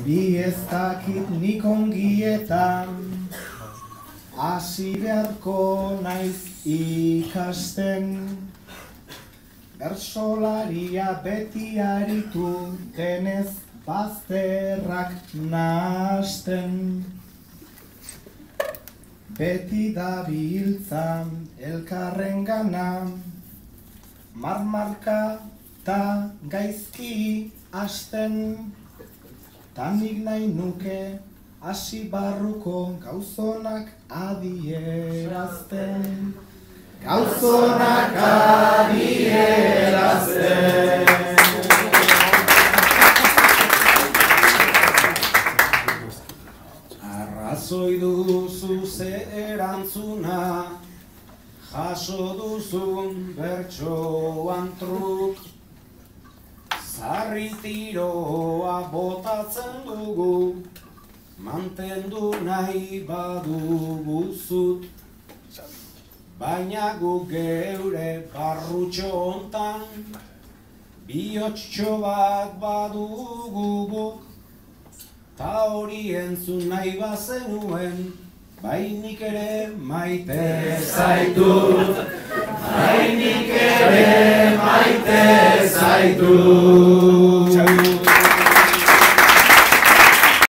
Bi ez dakit nik ongietan, hasi beharko naiz ikasten. Bersolaria beti aritu denez bazterrak nahasten. Beti dabiltzan elkarrengana, marmarka ta gaizki hasten. Tanik nahi nuke hasi barruko gauzonak adierazten. Gauzonak adierazten. Arrazoi duzu ze erantzuna, jaso duzun bertsoan truk. Zarri tiroa botatzen dugu, mantendu nahi badugu zut. Baina gu geure barrutxo hontan, bihotxo bat badugu guk. Ta hori entzun nahi bazenuen, bainik ere maite zaitut. Bainik ere maite zaitut.